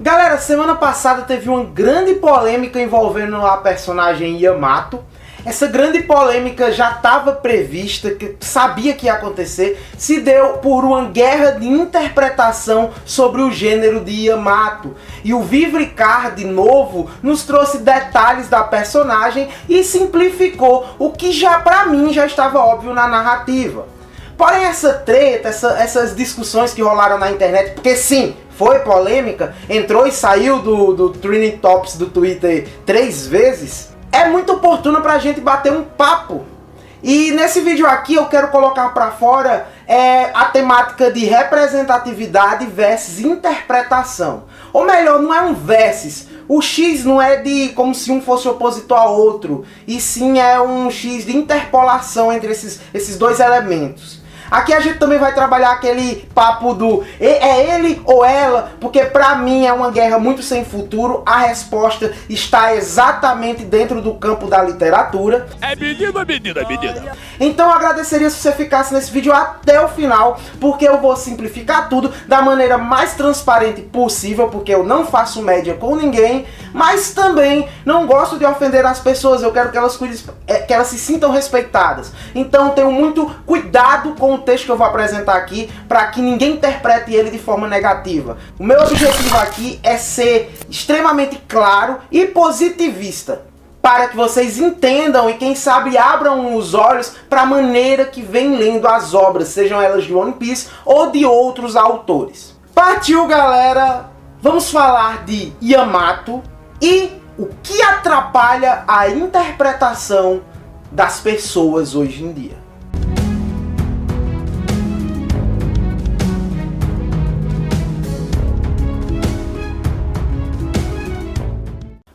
Galera, semana passada teve uma grande polêmica envolvendo a personagem Yamato. Essa grande polêmica já estava prevista, que sabia que ia acontecer, se deu por uma guerra de interpretação sobre o gênero de Yamato. E o Vivricard novo nos trouxe detalhes da personagem e simplificou o que já pra mim já estava óbvio na narrativa. Porém essa treta, essas discussões que rolaram na internet, porque sim, foi polêmica, entrou e saiu do Trending Topics do Twitter 3 vezes, é muito oportuno pra gente bater um papo. E nesse vídeo aqui eu quero colocar pra fora a temática de representatividade versus interpretação. Ou melhor, não é um versus. O X não é de como se um fosse opositor ao outro, e sim é um X de interpolação entre esses dois elementos. Aqui a gente também vai trabalhar aquele papo do é ele ou ela, porque pra mim é uma guerra muito sem futuro. A resposta está exatamente dentro do campo da literatura. É menino, é menina, é menina. Então eu agradeceria se você ficasse nesse vídeo até o final, porque eu vou simplificar tudo da maneira mais transparente possível, porque eu não faço média com ninguém, mas também não gosto de ofender as pessoas. Eu quero que elas se sintam respeitadas. Então tenho muito cuidado com o texto que eu vou apresentar aqui, para que ninguém interprete ele de forma negativa. O meu objetivo aqui é ser extremamente claro e positivista, para que vocês entendam e quem sabe abram os olhos para a maneira que vem lendo as obras, sejam elas de One Piece ou de outros autores. Partiu, galera! Vamos falar de Yamato e o que atrapalha a interpretação das pessoas hoje em dia.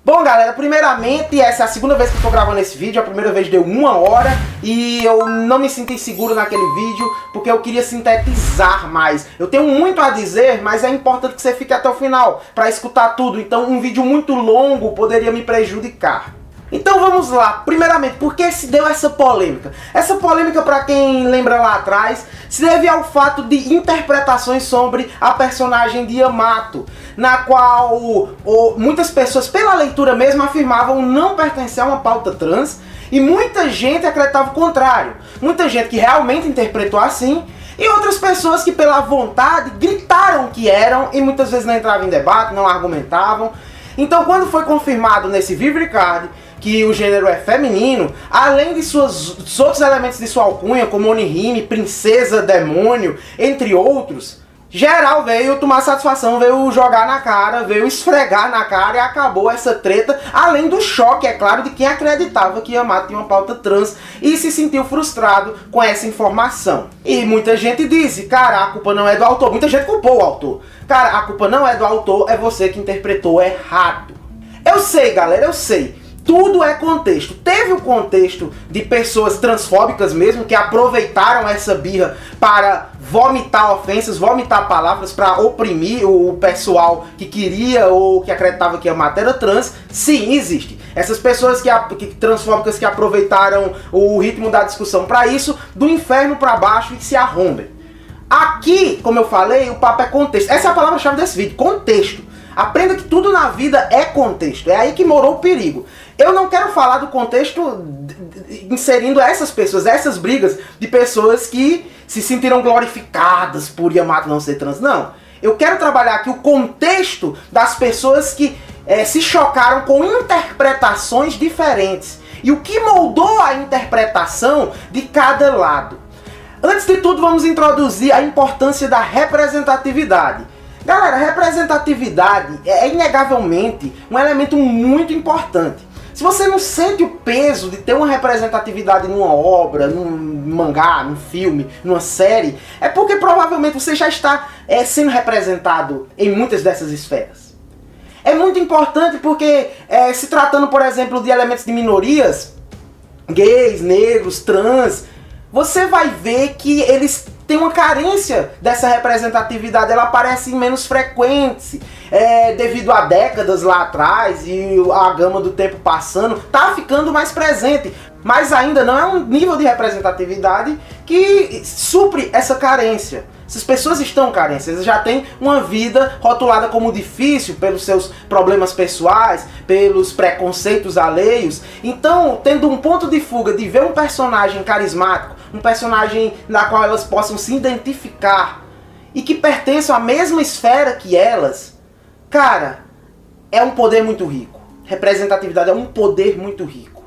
Bom, galera, primeiramente, essa é a segunda vez que eu tô gravando esse vídeo. A primeira vez deu 1 hora e eu não me senti seguro naquele vídeo, porque eu queria sintetizar mais. Eu tenho muito a dizer, mas é importante que você fique até o final para escutar tudo. Então um vídeo muito longo poderia me prejudicar. Então vamos lá. Primeiramente, por que se deu essa polêmica? Essa polêmica, para quem lembra lá atrás, se deve ao fato de interpretações sobre a personagem de Yamato, na qual muitas pessoas, pela leitura mesmo, afirmavam não pertencer a uma pauta trans, e muita gente acreditava o contrário. Muita gente que realmente interpretou assim, e outras pessoas que pela vontade gritaram que eram, e muitas vezes não entravam em debate, não argumentavam. Então quando foi confirmado nesse Vivricard que o gênero é feminino, além de dos outros elementos de sua alcunha, como Onihime, princesa, demônio, entre outros, geral veio tomar satisfação, veio jogar na cara, veio esfregar na cara e acabou essa treta, além do choque, é claro, de quem acreditava que Yamato tinha uma pauta trans e se sentiu frustrado com essa informação. E muita gente disse, cara, a culpa não é do autor, muita gente culpou o autor. Cara, a culpa não é do autor, é você que interpretou errado. Eu sei, galera, eu sei. Tudo é contexto. Teve o contexto de pessoas transfóbicas mesmo, que aproveitaram essa birra para vomitar ofensas, vomitar palavras, para oprimir o pessoal que queria ou que acreditava que a matéria trans. Sim, existe. Essas pessoas transfóbicas que aproveitaram o ritmo da discussão para isso, do inferno para baixo e se arrombem. Aqui, como eu falei, o papo é contexto. Essa é a palavra-chave desse vídeo, contexto. Aprenda que tudo na vida é contexto, é aí que morou o perigo. Eu não quero falar do contexto inserindo essas pessoas, essas brigas de pessoas que se sentiram glorificadas por Yamato não ser trans, não. Eu quero trabalhar aqui o contexto das pessoas que se chocaram com interpretações diferentes e o que moldou a interpretação de cada lado. Antes de tudo, vamos introduzir a importância da representatividade. Galera, representatividade é inegavelmente um elemento muito importante. Se você não sente o peso de ter uma representatividade numa obra, num mangá, num filme, numa série, é porque provavelmente você já está sendo representado em muitas dessas esferas. É muito importante porque, se tratando, por exemplo, de elementos de minorias, gays, negros, trans, você vai ver que eles têm uma carência dessa representatividade, ela aparece em menos frequente, devido a décadas lá atrás e a gama do tempo passando, tá ficando mais presente. Mas ainda não é um nível de representatividade que supre essa carência. Essas pessoas estão carentes, eles já têm uma vida rotulada como difícil pelos seus problemas pessoais, pelos preconceitos alheios. Então, tendo um ponto de fuga de ver um personagem carismático, um personagem na qual elas possam se identificar e que pertençam à mesma esfera que elas, cara, é um poder muito rico. Representatividade é um poder muito rico.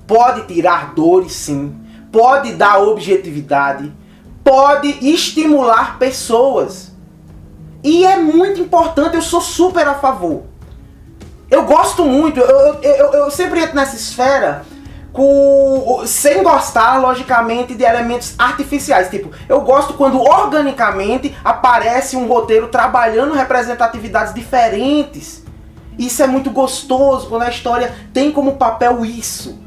Pode tirar dores, sim. Pode dar objetividade. Pode estimular pessoas. E é muito importante, eu sou super a favor. Eu gosto muito, eu sempre entro nessa esfera sem gostar, logicamente, de elementos artificiais. Tipo, eu gosto quando organicamente aparece um roteiro trabalhando representatividades diferentes. Isso é muito gostoso, quando a história tem como papel isso.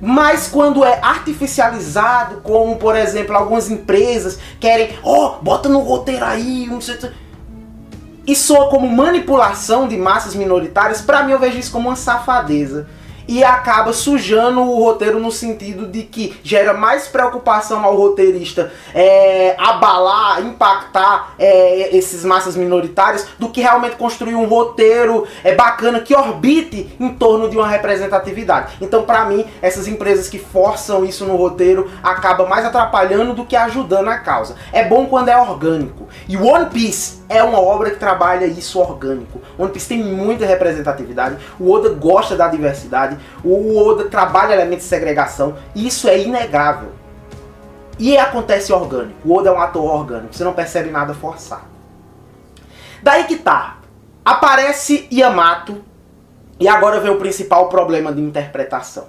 Mas quando é artificializado, como por exemplo algumas empresas querem, bota no roteiro aí, não sei, e soa como manipulação de massas minoritárias, pra mim eu vejo isso como uma safadeza. E acaba sujando o roteiro no sentido de que gera mais preocupação ao roteirista abalar, impactar esses massas minoritárias do que realmente construir um roteiro bacana que orbite em torno de uma representatividade. Então, pra mim, essas empresas que forçam isso no roteiro acabam mais atrapalhando do que ajudando a causa. É bom quando é orgânico. E One Piece é uma obra que trabalha isso orgânico. One Piece tem muita representatividade, o Oda gosta da diversidade, o Oda trabalha elementos de segregação, e isso é inegável. E acontece orgânico, o Oda é um ator orgânico, você não percebe nada forçado. Daí que tá, aparece Yamato, e agora vem o principal problema de interpretação.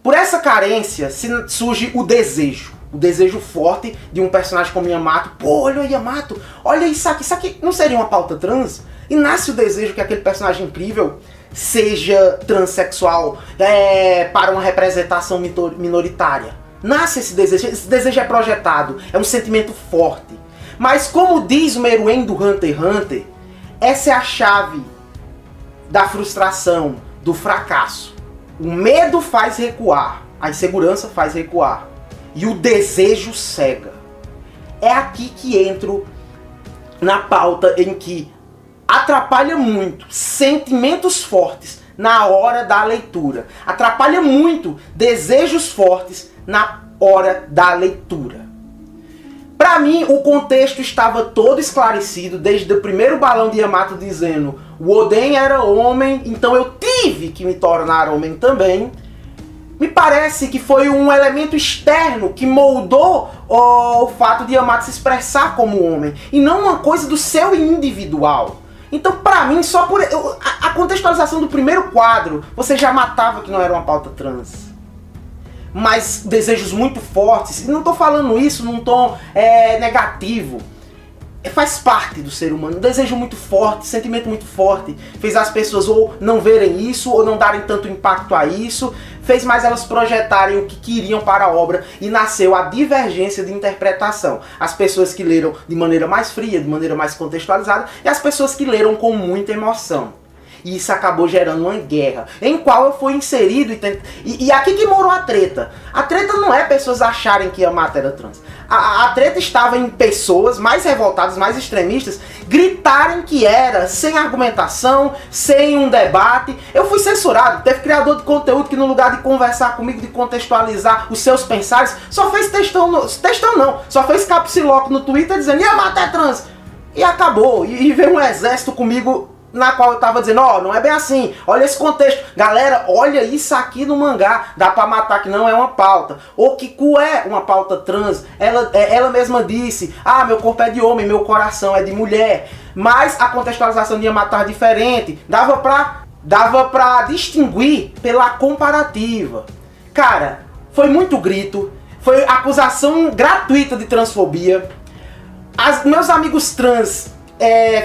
Por essa carência surge o desejo forte de um personagem como Yamato. Pô, olha o Yamato, olha isso aqui não seria uma pauta trans? E nasce o desejo que aquele personagem incrível seja transexual para uma representação minoritária. Nasce esse desejo é projetado, é um sentimento forte. Mas como diz o Meruem do Hunter x Hunter, essa é a chave da frustração, do fracasso. O medo faz recuar, a insegurança faz recuar. E o desejo cega. É aqui que entro na pauta em que atrapalha muito sentimentos fortes na hora da leitura. Atrapalha muito desejos fortes na hora da leitura. Pra mim, o contexto estava todo esclarecido desde o primeiro balão de Yamato dizendo o Oden era homem, então eu tive que me tornar homem também. Me parece que foi um elemento externo que moldou o fato de Yamato se expressar como homem, e não uma coisa do seu individual. Então, pra mim, só por a contextualização do primeiro quadro, você já matava que não era uma pauta trans. Mas desejos muito fortes, e não tô falando isso num tom negativo. Faz parte do ser humano, um desejo muito forte, sentimento muito forte, fez as pessoas ou não verem isso, ou não darem tanto impacto a isso, fez mais elas projetarem o que queriam para a obra, e nasceu a divergência de interpretação. As pessoas que leram de maneira mais fria, de maneira mais contextualizada, e as pessoas que leram com muita emoção. E isso acabou gerando uma guerra, em qual eu fui inserido e aqui que morou a treta. A treta não é pessoas acharem que Yamato era trans. A treta estava em pessoas mais revoltadas, mais extremistas, gritarem que era, sem argumentação, sem um debate. Eu fui censurado, teve criador de conteúdo que no lugar de conversar comigo, de contextualizar os seus pensares, só fez só fez caps lock no Twitter dizendo Yamato é trans. E acabou, e veio um exército comigo, na qual eu tava dizendo, não é bem assim, olha esse contexto, galera, olha isso aqui no mangá, dá pra matar que não é uma pauta, ou que é uma pauta trans, ela mesma disse, meu corpo é de homem, meu coração é de mulher, mas a contextualização de Yamato é diferente, dava pra distinguir pela comparativa. Cara, foi muito grito, foi acusação gratuita de transfobia, meus amigos trans,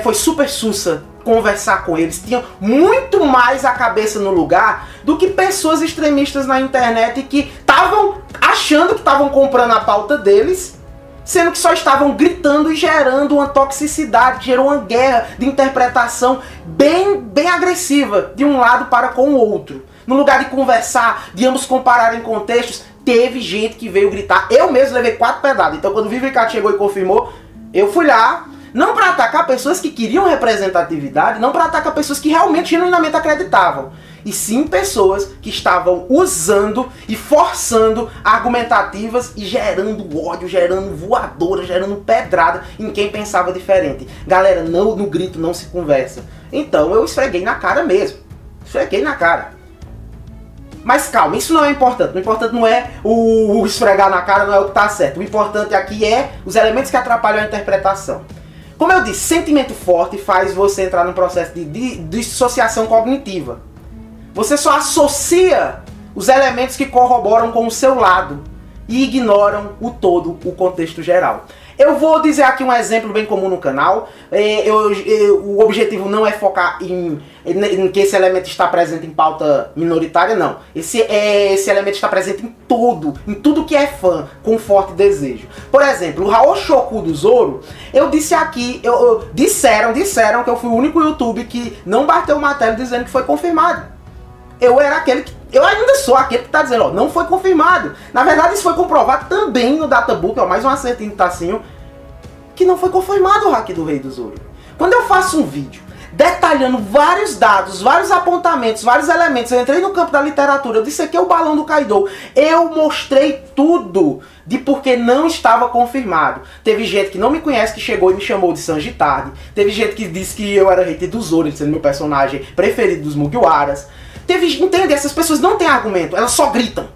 foi super sussa conversar com eles, tinham muito mais a cabeça no lugar do que pessoas extremistas na internet que estavam achando que estavam comprando a pauta deles, sendo que só estavam gritando e gerando uma toxicidade, gerou uma guerra de interpretação bem agressiva de um lado para com o outro. No lugar de conversar, de ambos compararem contextos, teve gente que veio gritar. Eu mesmo levei 4 pedadas, então quando o Vivicato chegou e confirmou, Eu fui lá, não para atacar pessoas que queriam representatividade, não para atacar pessoas que realmente, genuinamente acreditavam, e sim pessoas que estavam usando e forçando argumentativas e gerando ódio, gerando voadora, gerando pedrada em quem pensava diferente. Galera, não, no grito não se conversa. Então eu esfreguei na cara mesmo. Esfreguei na cara. Mas calma, isso não é importante. O importante não é o esfregar na cara, não é o que está certo. O importante aqui é os elementos que atrapalham a interpretação. Como eu disse, sentimento forte faz você entrar num processo de dissociação cognitiva. Você só associa os elementos que corroboram com o seu lado e ignoram o todo, o contexto geral. Eu vou dizer aqui um exemplo bem comum no canal. O objetivo não é focar em que esse elemento está presente em pauta minoritária, não. Esse elemento está presente em tudo que é fã, com forte desejo. Por exemplo, o Haoshoku do Zoro, eu disse aqui, disseram que eu fui o único YouTube que não bateu o martelo dizendo que foi confirmado. Eu ainda sou aquele que está dizendo, ó, não foi confirmado. Na verdade, isso foi comprovado também no Databook, ó, mais um acertinho de Tacinho, que não foi confirmado o Haki do Rei do Zoro. Quando eu faço um vídeo detalhando vários dados, vários apontamentos, vários elementos, eu entrei no campo da literatura, eu dissequei o balão do Kaido, eu mostrei tudo de porque não estava confirmado. Teve gente que não me conhece que chegou e me chamou de Sanji Tarde. Teve gente que disse que eu era hater do Zoro, ele sendo meu personagem preferido dos Mugiwaras. Entende? Essas pessoas não têm argumento, elas só gritam.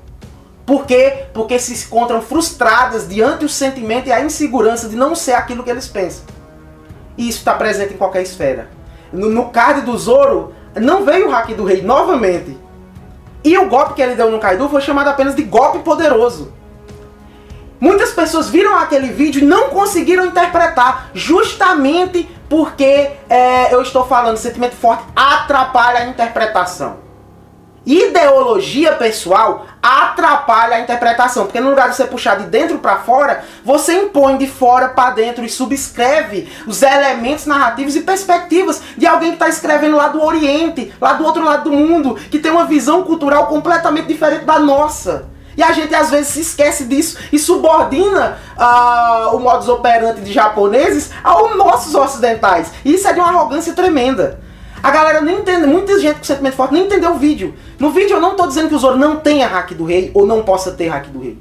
Por quê? Porque se encontram frustradas diante do sentimento e a insegurança de não ser aquilo que eles pensam. E isso está presente em qualquer esfera. No card do Zoro, não veio o Haki do Rei novamente. E o golpe que ele deu no Kaido foi chamado apenas de golpe poderoso. Muitas pessoas viram aquele vídeo e não conseguiram interpretar, justamente porque eu estou falando, sentimento forte atrapalha a interpretação. Ideologia pessoal atrapalha a interpretação, porque no lugar de você puxar de dentro para fora, você impõe de fora para dentro e subscreve os elementos narrativos e perspectivas de alguém que está escrevendo lá do Oriente, lá do outro lado do mundo, que tem uma visão cultural completamente diferente da nossa. E a gente às vezes se esquece disso e subordina o modus operandi de japoneses aos nossos ocidentais. E isso é de uma arrogância tremenda. A galera nem entende, muita gente com sentimento forte nem entendeu o vídeo. No vídeo eu não estou dizendo que o Zoro não tenha Haki do Rei ou não possa ter Haki do Rei.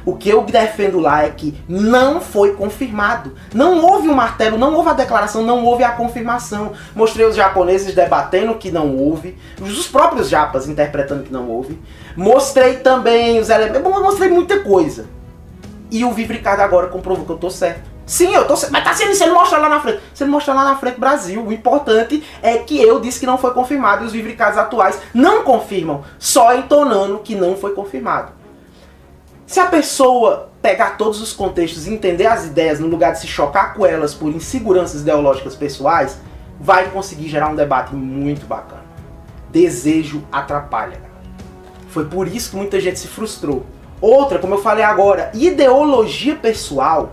O que eu defendo lá é que não foi confirmado. Não houve um martelo, não houve a declaração, não houve a confirmação. Mostrei os japoneses debatendo que não houve, os próprios japas interpretando que não houve. Mostrei também os elementos, mostrei muita coisa. E o Vive Ricardo agora comprovou que eu estou certo. Sim, eu tô certo. Mas tá sendo, você não mostra lá na frente. Você não mostra lá na frente, Brasil. O importante é que eu disse que não foi confirmado e os Vive Ricardos atuais não confirmam, só entonando que não foi confirmado. Se a pessoa pegar todos os contextos e entender as ideias no lugar de se chocar com elas por inseguranças ideológicas pessoais, vai conseguir gerar um debate muito bacana. Desejo atrapalha. Foi por isso que muita gente se frustrou. Outra, como eu falei agora, ideologia pessoal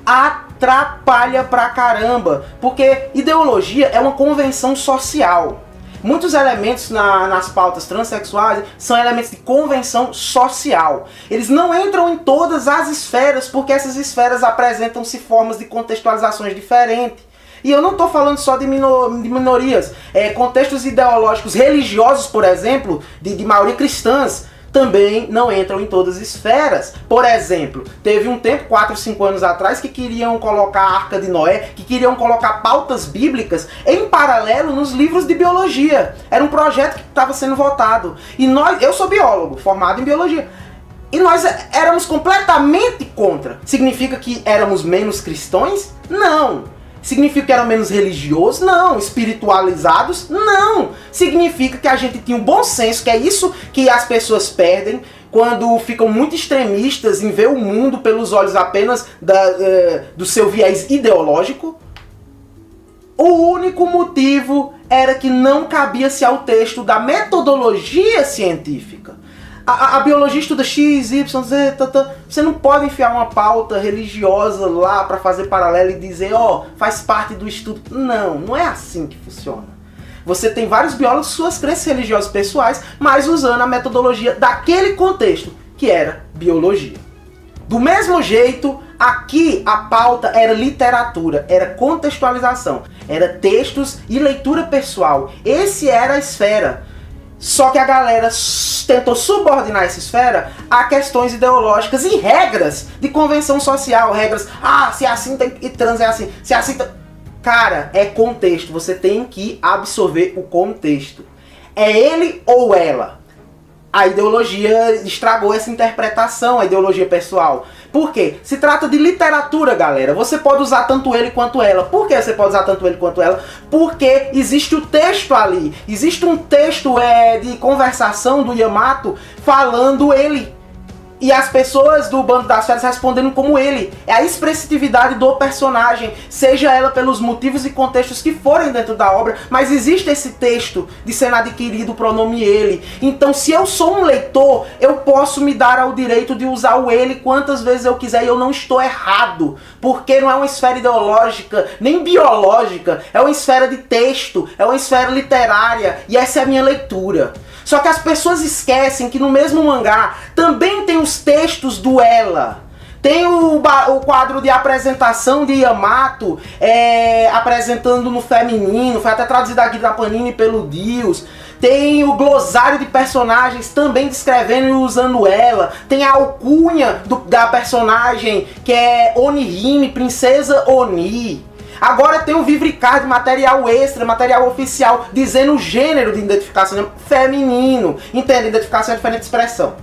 atrapalha pra caramba, porque ideologia é uma convenção social. Muitos elementos nas pautas transexuais são elementos de convenção social. Eles não entram em todas as esferas, porque essas esferas apresentam-se formas de contextualizações diferentes. E eu não estou falando só de minorias. Contextos ideológicos religiosos, por exemplo, de maioria cristãs, também não entram em todas as esferas. Por exemplo, teve um tempo, 4 ou 5 anos atrás, que queriam colocar a Arca de Noé, que queriam colocar pautas bíblicas em paralelo nos livros de biologia. Era um projeto que estava sendo votado. E eu sou biólogo, formado em biologia. E nós éramos completamente contra. Significa que éramos menos cristãos? Não. Significa que eram menos religiosos? Não. Espiritualizados? Não. Significa que a gente tinha um bom senso, que é isso que as pessoas perdem quando ficam muito extremistas em ver o mundo pelos olhos apenas do seu viés ideológico. O único motivo era que não cabia-se ao texto da metodologia científica. A biologia estuda X, Y, Z, você não pode enfiar uma pauta religiosa lá para fazer paralelo e dizer, ó, faz parte do estudo. Não, não é assim que funciona. Você tem vários biólogos, suas crenças religiosas pessoais, mas usando a metodologia daquele contexto, que era biologia. Do mesmo jeito, Aqui a pauta era literatura, era contextualização, era textos e leitura pessoal. Esse era a esfera. Só que a galera tentou subordinar essa esfera a questões ideológicas e regras de convenção social. Regras, se é assim tem que trans é assim, se é assim... Cara, é contexto, você tem que absorver o contexto. É ele ou ela? A ideologia estragou essa interpretação, a ideologia pessoal. Por quê? Se trata de literatura, galera. Você pode usar tanto ele quanto ela. Por que você pode usar tanto ele quanto ela? Porque existe o texto ali. Existe um texto de conversação do Yamato falando ele. E as pessoas do Bando das Feras respondendo como ele. É a expressividade do personagem, seja ela pelos motivos e contextos que forem dentro da obra, mas existe esse texto de sendo adquirido o pronome ele. Então, se eu sou um leitor, eu posso me dar ao direito de usar o ele quantas vezes eu quiser e eu não estou errado. Porque não é uma esfera ideológica, nem biológica, é uma esfera de texto, é uma esfera literária, e essa é a minha leitura. Só que as pessoas esquecem que no mesmo mangá também tem os textos do ela. Tem o quadro de apresentação de Yamato, apresentando no feminino, foi até traduzido aqui da Panini pelo Dios. Tem o glossário de personagens também descrevendo e usando ela. Tem a alcunha da personagem, que é Onihime, Princesa Oni. Agora tem o Vivricard, material extra, material oficial, dizendo o gênero de identificação feminino. Entende? Identificação é diferente de expressão.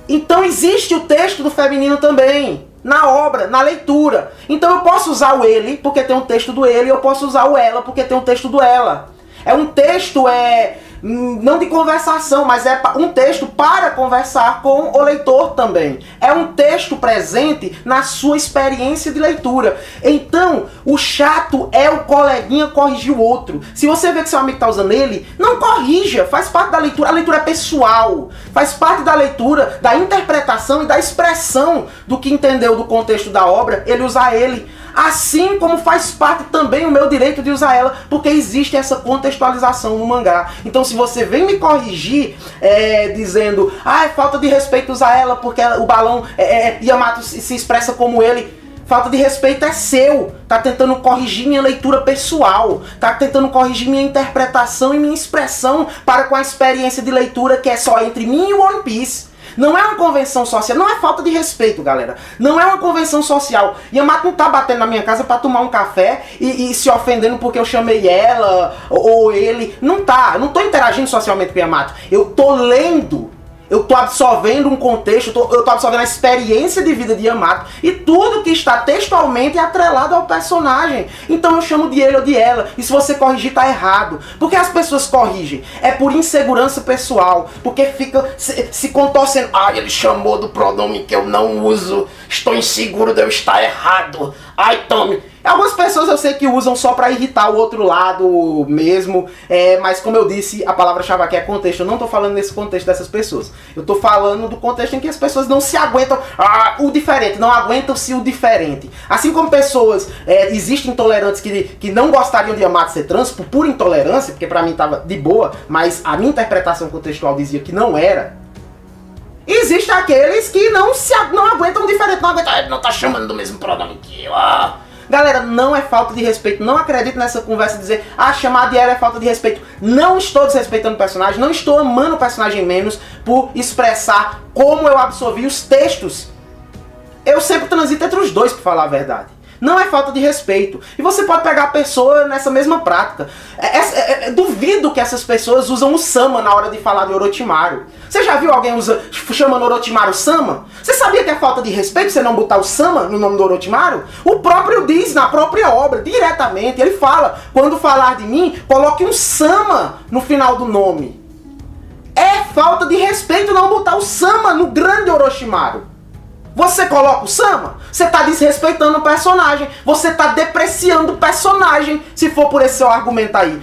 Então existe o texto do feminino também, na obra, na leitura. Então eu posso usar o ele, porque tem um texto do ele, e eu posso usar o ela, porque tem um texto do ela. É um texto, não de conversação, mas é um texto para conversar com o leitor também. É um texto presente na sua experiência de leitura. Então, o chato é o coleguinha corrigir o outro. Se você vê que seu amigo está usando ele, não corrija, faz parte da leitura. A leitura é pessoal, faz parte da leitura, da interpretação e da expressão do que entendeu do contexto da obra, ele usar ele. Assim como faz parte também o meu direito de usar ela, porque existe essa contextualização no mangá. Então se você vem me corrigir dizendo, é falta de respeito usar ela porque o balão Yamato se expressa como ele, falta de respeito é seu. Tá tentando corrigir minha leitura pessoal, tá tentando corrigir minha interpretação e minha expressão para com a experiência de leitura que é só entre mim e o One Piece. Não é uma convenção social, não é falta de respeito, galera. Não é uma convenção social. Yamato não tá batendo na minha casa pra tomar um café e se ofendendo porque eu chamei ela ou ele. Não tá, eu não tô interagindo socialmente com Yamato. Eu tô lendo, eu tô absorvendo um contexto, eu tô absorvendo a experiência de vida de Yamato e tudo que está textualmente atrelado ao personagem. Então eu chamo de ele ou de ela. E se você corrigir, tá errado. Porque as pessoas corrigem? É por insegurança pessoal. Porque fica se contorcendo. Ele chamou do pronome que eu não uso. Estou inseguro de eu estar errado. Ai, tome. Algumas pessoas eu sei que usam só pra irritar o outro lado mesmo, mas como eu disse, a palavra-chave aqui é contexto. Eu não tô falando nesse contexto dessas pessoas. Eu tô falando do contexto em que as pessoas não se aguentam o diferente, não aguentam-se o diferente. Assim como pessoas, existem intolerantes que não gostariam de Yamato ser trans por pura intolerância, porque pra mim tava de boa, mas a minha interpretação contextual dizia que não era. Existem aqueles que não aguentam o diferente, não aguentam, ele não tá chamando do mesmo pronome que eu. Galera, não é falta de respeito, não acredito nessa conversa de dizer chamar de ela é falta de respeito. Não estou desrespeitando o personagem, não estou amando o personagem menos por expressar como eu absorvi os textos. Eu sempre transito entre os dois, pra falar a verdade. Não é falta de respeito. E você pode pegar a pessoa nessa mesma prática. Duvido que essas pessoas usam o Sama na hora de falar de Orochimaru. Você já viu alguém chamando Orochimaru Sama? Você sabia que é falta de respeito você não botar o Sama no nome do Orochimaru? O próprio diz na própria obra, diretamente, ele fala, quando falar de mim, coloque um Sama no final do nome. É falta de respeito não botar o Sama no grande Orochimaru. Você coloca o Sama, você está desrespeitando o personagem, você está depreciando o personagem, se for por esse seu argumento aí.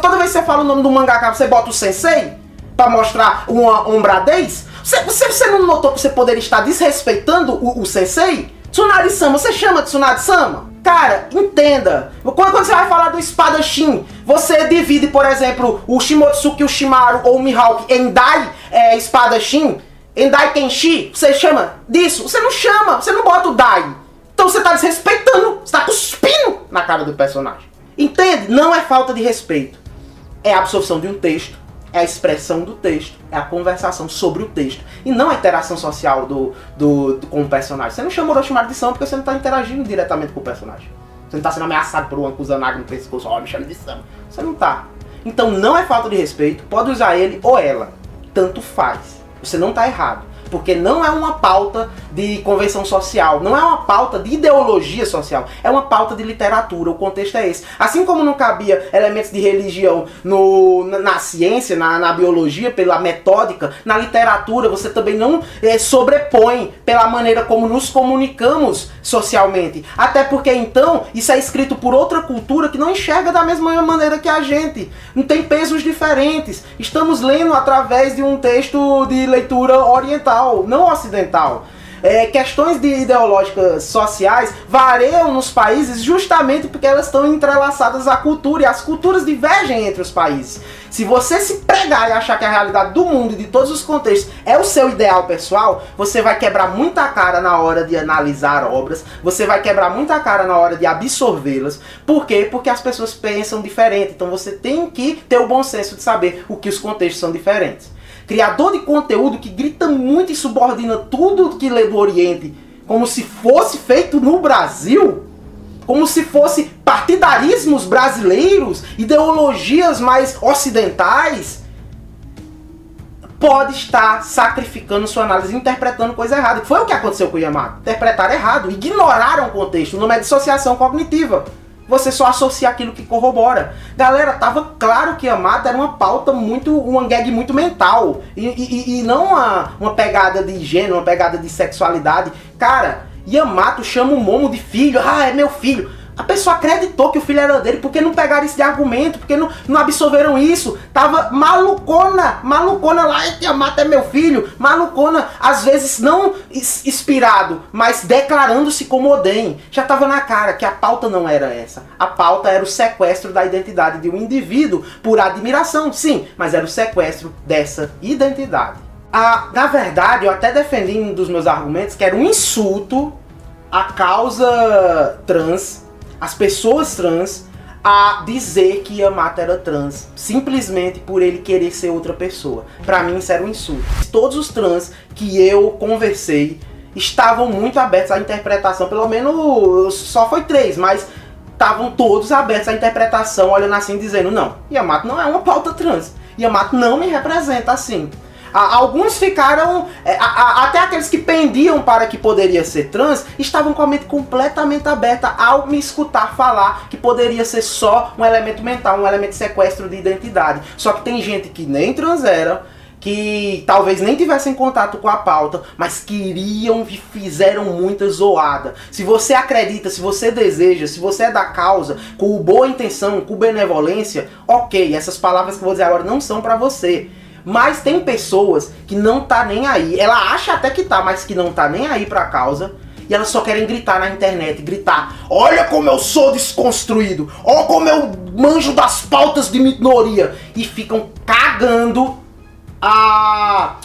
Toda vez que você fala o nome do mangaka, você bota o Sensei, para mostrar uma honradez? Você não notou que você poderia estar desrespeitando o Sensei? Tsunade-sama, você chama de Tsunade-sama? Cara, entenda, quando você vai falar do espadachim, você divide, por exemplo, o Shimotsuki Ushimaru ou o Mihawk em Dai espadachim, Endai Kenshi, você chama disso? Você não chama, você não bota o Dai. Então você tá desrespeitando, você tá cuspindo na cara do personagem. Entende? Não é falta de respeito. É a absorção de um texto, é a expressão do texto, é a conversação sobre o texto. E não a interação social com o personagem. Você não chama Orochimaru de Sama porque você não tá interagindo diretamente com o personagem. Você não tá sendo ameaçado por uma Kusanagi no pescoço, me chama de Sama. Você não tá. Então não é falta de respeito, pode usar ele ou ela. Tanto faz. Você não tá errado. Porque não é uma pauta de convenção social, não é uma pauta de ideologia social, é uma pauta de literatura, o contexto é esse. Assim como não cabia elementos de religião na ciência, na biologia, pela metódica, na literatura você também não sobrepõe pela maneira como nos comunicamos socialmente. Até porque então isso é escrito por outra cultura que não enxerga da mesma maneira que a gente. Não tem pesos diferentes. Estamos lendo através de um texto de leitura oriental, não ocidental. Questões ideológicas sociais variam nos países justamente porque elas estão entrelaçadas à cultura e as culturas divergem entre os países. Se você se pregar e achar que a realidade do mundo e de todos os contextos é o seu ideal pessoal, você vai quebrar muita cara na hora de analisar obras, você vai quebrar muita cara na hora de absorvê-las. Por quê? Porque as pessoas pensam diferente, então você tem que ter o bom senso de saber o que os contextos são diferentes. Criador de conteúdo que grita muito e subordina tudo que lê do Oriente como se fosse feito no Brasil, como se fosse partidarismos brasileiros, ideologias mais ocidentais, pode estar sacrificando sua análise, interpretando coisa errada. Foi o que aconteceu com o Yamato. Interpretaram errado, ignoraram o contexto. O nome é dissociação cognitiva. Você só associa aquilo que corrobora. Galera, tava claro que Yamato era uma pauta uma gag muito mental. E não uma pegada de gênero, uma pegada de sexualidade. Cara, Yamato chama o Momo de filho. Ah, é meu filho. A pessoa acreditou que o filho era dele, porque não pegaram isso de argumento, porque não absorveram isso. Tava malucona lá, Yamato é meu filho. Malucona, às vezes não inspirado, mas declarando-se como Oden. Já tava na cara que a pauta não era essa. A pauta era o sequestro da identidade de um indivíduo por admiração, sim, mas era o sequestro dessa identidade. Na verdade, eu até defendi um dos meus argumentos que era um insulto à causa trans, as pessoas trans, a dizer que Yamato era trans simplesmente por ele querer ser outra pessoa. Pra mim isso era um insulto. Todos os trans que eu conversei estavam muito abertos à interpretação, pelo menos só foi 3, mas estavam todos abertos à interpretação, olhando assim, dizendo: não, Yamato não é uma pauta trans, Yamato não me representa assim. Alguns ficaram, até aqueles que pendiam para que poderia ser trans, estavam com a mente completamente aberta ao me escutar falar que poderia ser só um elemento mental, um elemento de sequestro de identidade. Só que tem gente que nem trans era, que talvez nem tivessem contato com a pauta, mas queriam e fizeram muita zoada. Se você acredita, se você deseja, se você é da causa, com boa intenção, com benevolência, ok, essas palavras que eu vou dizer agora não são pra você. Mas tem pessoas que não tá nem aí. Ela acha até que tá, mas que não tá nem aí pra causa. E elas só querem gritar na internet, gritar: olha como eu sou desconstruído, olha como eu manjo das pautas de minoria. E ficam cagando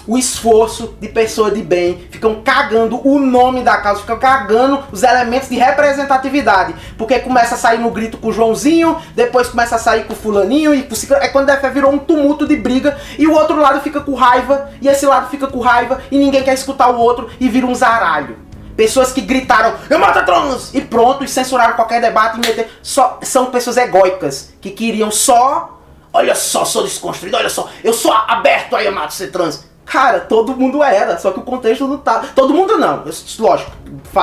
o esforço de pessoa de bem, ficam cagando o nome da causa, ficam cagando os elementos de representatividade, porque começa a sair no grito com o Joãozinho, depois começa a sair com o fulaninho, e quando virou um tumulto de briga, e o outro lado fica com raiva, e esse lado fica com raiva, e ninguém quer escutar o outro, e vira um zaralho. Pessoas que gritaram: eu mato trans! E pronto, e censuraram qualquer debate, são pessoas egóicas, que queriam só: olha só, sou desconstruído, olha só, eu sou aberto a Yamato ser trans. Cara, todo mundo era, só que o contexto não tá... Todo mundo não, lógico,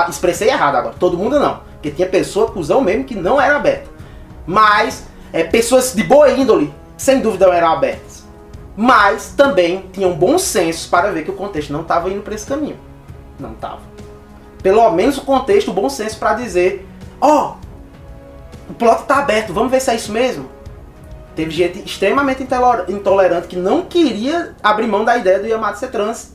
expressei errado agora, todo mundo não. Porque tinha pessoa, cuzão mesmo, que não era aberta. Mas, pessoas de boa índole, sem dúvida eram abertas. Mas também tinham bom senso para ver que o contexto não estava indo para esse caminho. Não estava. Pelo menos o contexto, o bom senso para dizer: ó, o plot tá aberto, vamos ver se é isso mesmo. Teve gente extremamente intolerante que não queria abrir mão da ideia do Yamato ser trans.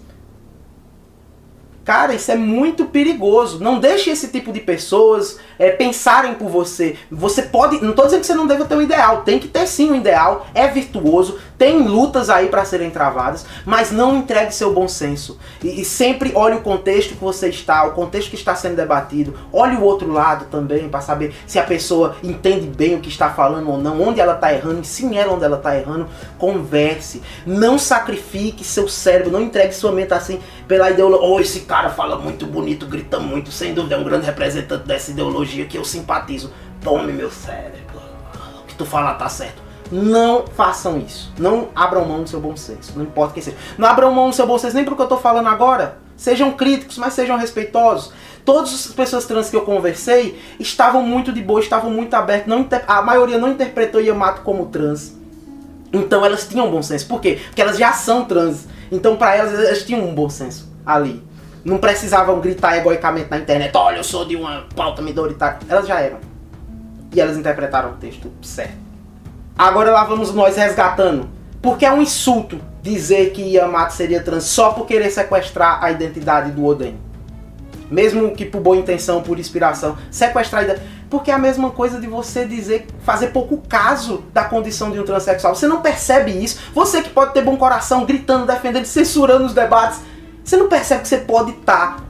Cara, isso é muito perigoso. Não deixe esse tipo de pessoas pensarem por você. Você pode... Não estou dizendo que você não deve ter um ideal. Tem que ter sim um ideal. É virtuoso. Tem lutas aí para serem travadas. Mas não entregue seu bom senso. E sempre olhe o contexto que você está. O contexto que está sendo debatido. Olhe o outro lado também para saber se a pessoa entende bem o que está falando ou não. Onde ela está errando. Ensine ela onde ela está errando. Converse. Não sacrifique seu cérebro. Não entregue sua mente assim pela ideologia. Oh, esse cara fala muito bonito, grita muito, sem dúvida é um grande representante dessa ideologia que eu simpatizo. Tome meu cérebro, o que tu falar tá certo. Não façam isso, não abram mão do seu bom senso, não importa quem seja. Não abram mão do seu bom senso nem pro que eu tô falando agora. Sejam críticos, mas sejam respeitosos. Todas as pessoas trans que eu conversei estavam muito de boa, estavam muito abertas. A maioria não interpretou Yamato como trans. Então elas tinham bom senso. Por quê? Porque elas já são trans. Então pra elas tinham um bom senso ali. Não precisavam gritar egoicamente na internet, olha, eu sou de uma pauta minoritária. Elas já eram. E elas interpretaram o texto certo. Agora lá vamos nós resgatando. Porque é um insulto dizer que Yamato seria trans só por querer sequestrar a identidade do Oden. Mesmo que por boa intenção, por inspiração. Sequestrar a identidade. Porque é a mesma coisa de você dizer, fazer pouco caso da condição de um transexual. Você não percebe isso. Você que pode ter bom coração, gritando, defendendo, censurando os debates. Você não percebe que você pode estar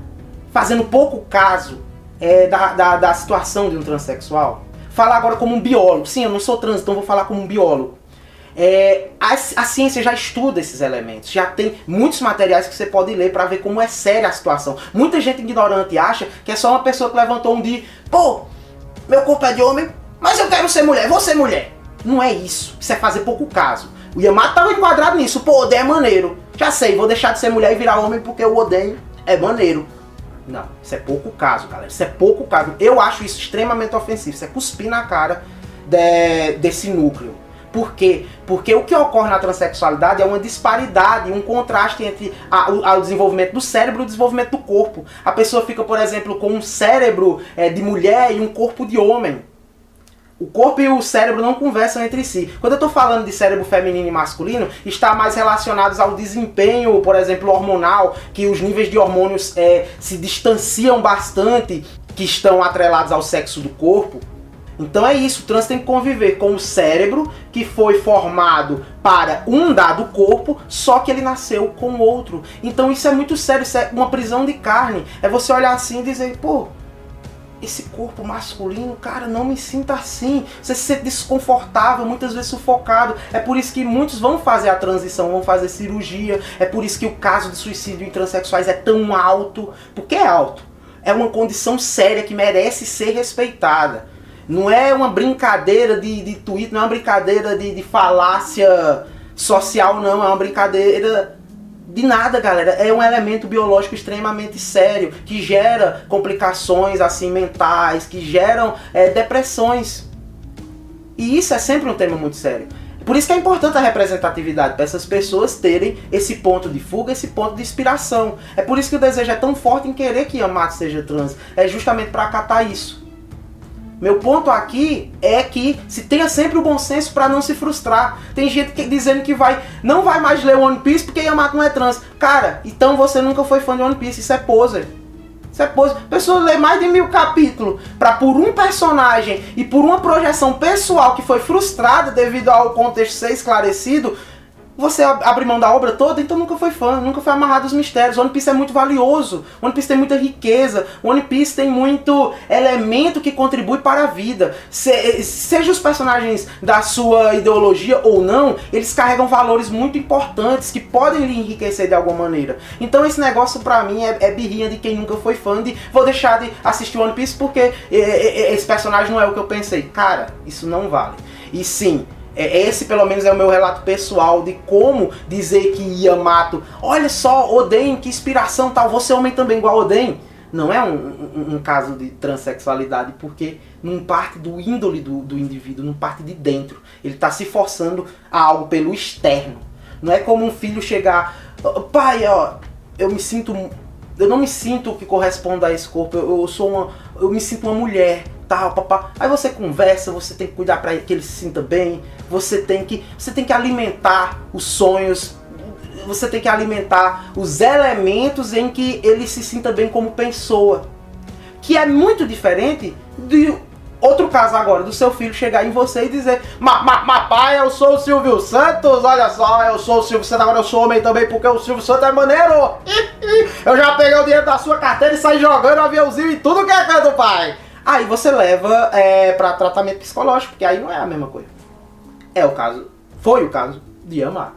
fazendo pouco caso da situação de um transexual? Falar agora como um biólogo. Sim, eu não sou trans, então vou falar como um biólogo. A ciência já estuda esses elementos. Já tem muitos materiais que você pode ler para ver como é séria a situação. Muita gente ignorante acha que é só uma pessoa que levantou um dia, pô, meu corpo é de homem, mas eu quero ser mulher, vou ser mulher. Não é isso. Isso é fazer pouco caso. O Yamato estava enquadrado nisso. Pô, o Oden é maneiro. Já sei, vou deixar de ser mulher e virar homem porque o Oden é maneiro. Não, isso é pouco caso, galera. Isso é pouco caso. Eu acho isso extremamente ofensivo. Isso é cuspir na cara desse núcleo. Por quê? Porque o que ocorre na transexualidade é uma disparidade, um contraste entre o desenvolvimento do cérebro e o desenvolvimento do corpo. A pessoa fica, por exemplo, com um cérebro de mulher e um corpo de homem. O corpo e o cérebro não conversam entre si. Quando eu estou falando de cérebro feminino e masculino, está mais relacionados ao desempenho, por exemplo, hormonal, que os níveis de hormônios se distanciam bastante, que estão atrelados ao sexo do corpo. Então é isso, o trans tem que conviver com o cérebro que foi formado para um dado corpo, só que ele nasceu com outro. Então isso é muito sério, isso é uma prisão de carne. É você olhar assim e dizer, pô, esse corpo masculino, cara, não me sinta assim. Você se sente desconfortável, muitas vezes sufocado. É por isso que muitos vão fazer a transição, vão fazer cirurgia. É por isso que o caso de suicídio em transexuais é tão alto. Porque é alto. É uma condição séria que merece ser respeitada. Não é uma brincadeira de tweet, não é uma brincadeira de falácia social, não. É uma brincadeira de nada, galera. É um elemento biológico extremamente sério, que gera complicações assim mentais, que geram depressões. E isso é sempre um tema muito sério. Por isso que é importante a representatividade, para essas pessoas terem esse ponto de fuga, esse ponto de inspiração. É por isso que o desejo é tão forte em querer que Yamato seja trans. É justamente para acatar isso. Meu ponto aqui é que se tenha sempre o bom senso para não se frustrar. Tem gente dizendo que não vai mais ler One Piece porque Yamato não é trans. Cara, então você nunca foi fã de One Piece, isso é poser. Isso é poser. A pessoa lê mais de 1000 capítulos para por um personagem e por uma projeção pessoal que foi frustrada devido ao contexto ser esclarecido, você abre mão da obra toda, então nunca foi fã, nunca foi amarrado aos mistérios. One Piece é muito valioso, One Piece tem muita riqueza, One Piece tem muito elemento que contribui para a vida. Seja os personagens da sua ideologia ou não, eles carregam valores muito importantes que podem lhe enriquecer de alguma maneira. Então esse negócio pra mim é birrinha de quem nunca foi fã de vou deixar de assistir One Piece porque esse personagem não é o que eu pensei. Cara, isso não vale. E sim, esse pelo menos é o meu relato pessoal de como dizer que Yamato, olha só, Oden, que inspiração tal, você homem também igual Oden. Não é um caso de transexualidade, porque não parte do índole do indivíduo, não parte de dentro. Ele está se forçando a algo pelo externo. Não é como um filho chegar, pai, ó, eu não me sinto que corresponda a esse corpo, eu me sinto uma mulher. Papá. Aí você conversa, você tem que cuidar para que ele se sinta bem, você tem que alimentar os sonhos, você tem que alimentar os elementos em que ele se sinta bem como pessoa. Que é muito diferente de outro caso agora, do seu filho chegar em você e dizer: pai, eu sou o Silvio Santos, olha só, eu sou o Silvio Santos, agora eu sou homem também porque o Silvio Santos é maneiro. Eu já peguei o dinheiro da sua carteira e saí jogando aviãozinho e tudo que é canto, pai. Aí você leva pra tratamento psicológico, porque aí não é a mesma coisa. Foi o caso de Yamato.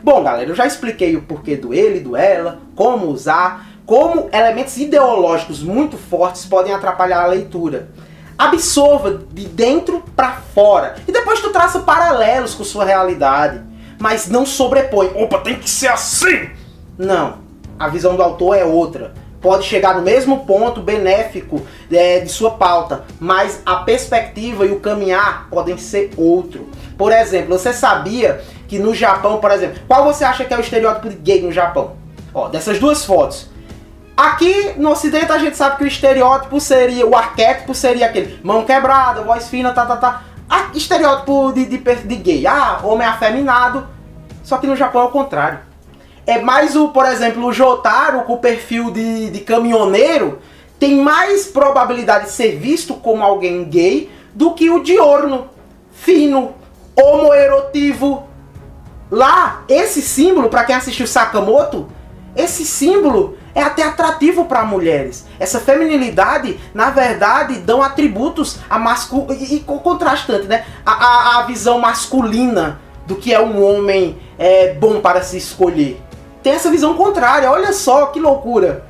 Bom, galera, eu já expliquei o porquê do ele, do ela, como usar, como elementos ideológicos muito fortes podem atrapalhar a leitura. Absorva de dentro para fora. E depois tu traça paralelos com sua realidade. Mas não sobrepõe. Opa, tem que ser assim! Não. A visão do autor é outra. Pode chegar no mesmo ponto benéfico de sua pauta. Mas a perspectiva e o caminhar podem ser outro. Por exemplo, você sabia que no Japão, por exemplo... Qual você acha que é o estereótipo de gay no Japão? Ó, dessas duas fotos. Aqui no Ocidente a gente sabe que o estereótipo seria, o arquétipo seria aquele mão quebrada, voz fina, estereótipo de gay, homem afeminado. Só que no Japão é o contrário. É mais por exemplo, o Jotaro com o perfil de caminhoneiro tem mais probabilidade de ser visto como alguém gay do que o diurno, fino, homoerotivo. Lá, esse símbolo, para quem assistiu Sakamoto, esse símbolo é até atrativo para mulheres. Essa feminilidade, na verdade, dão atributos e contrastante, né? A visão masculina do que é um homem bom para se escolher. Tem essa visão contrária, olha só que loucura.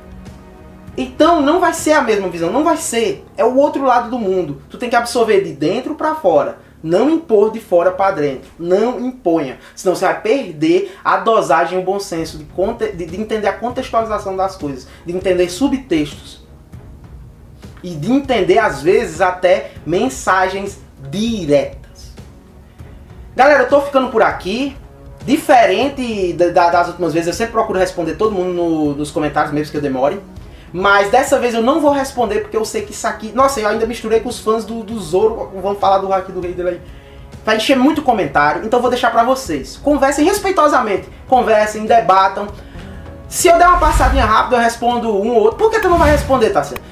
Então não vai ser a mesma visão, não vai ser. É o outro lado do mundo. Tu tem que absorver de dentro para fora. Não impor de fora para dentro. Não imponha. Senão você vai perder a dosagem e o bom senso de entender a contextualização das coisas. De entender subtextos. E de entender, às vezes, até mensagens diretas. Galera, eu tô ficando por aqui. Diferente das últimas vezes, eu sempre procuro responder todo mundo nos comentários, mesmo que eu demore. Mas dessa vez eu não vou responder porque eu sei que isso aqui... Nossa, eu ainda misturei com os fãs do Zoro. Vamos falar do Haki do Rei dele aí. Vai encher muito comentário, então eu vou deixar pra vocês. Conversem respeitosamente. Conversem, debatam. Se eu der uma passadinha rápida, eu respondo um ou outro. Por que tu não vai responder, Tassiano?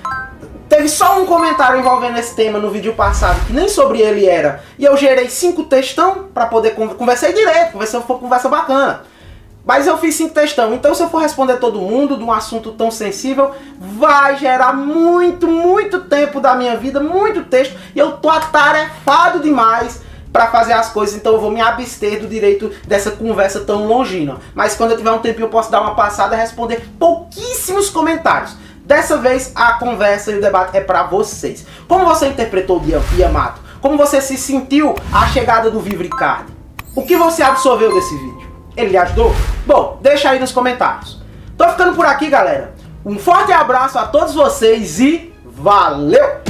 Teve só um comentário envolvendo esse tema no vídeo passado, que nem sobre ele era. E eu gerei 5 textão pra poder conversar direto. Conversa bacana. Mas eu fiz 5 textão, então se eu for responder todo mundo de um assunto tão sensível, vai gerar muito tempo da minha vida, muito texto, e eu tô atarefado demais para fazer as coisas, então eu vou me abster do direito dessa conversa tão longínqua. Mas quando eu tiver um tempinho eu posso dar uma passada e responder pouquíssimos comentários. Dessa vez a conversa e o debate é para vocês. Como você interpretou o Yamato? Como você se sentiu à chegada do Vivre Card? O que você absorveu desse vídeo? Ele lhe ajudou? Bom, deixa aí nos comentários. Tô ficando por aqui, galera. Um forte abraço a todos vocês e valeu!